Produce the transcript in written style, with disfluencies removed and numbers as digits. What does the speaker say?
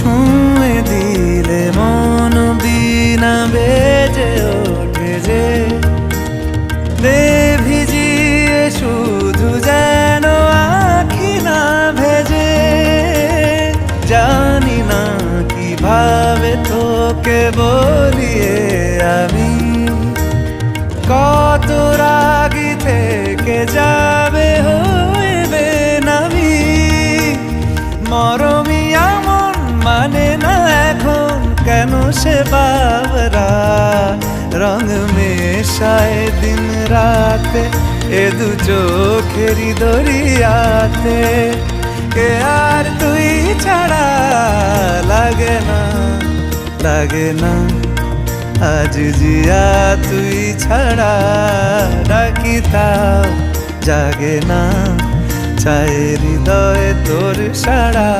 ছুঁয়ে দিলে মন বিনা বেজে ওঠে যে দে ভিজিয়ে শুধু যেন আখি না ভেজে। জানি না কিভাবে তোকে বলিয়ে আমি কত রাগি থেকে যাবে হইবে নামি। মরমি এমন মানে না এখন কেন সে বাবরা রং মেশায় দিন রাতে এ দু চোখেরি দরিয়াতে। কে আর তুই ছাড়া লাগে না লাগে না আজ জিয়া তুই ছাড়া ডাকি তাও জাগে না চায় হৃদয় তোর সাড়া।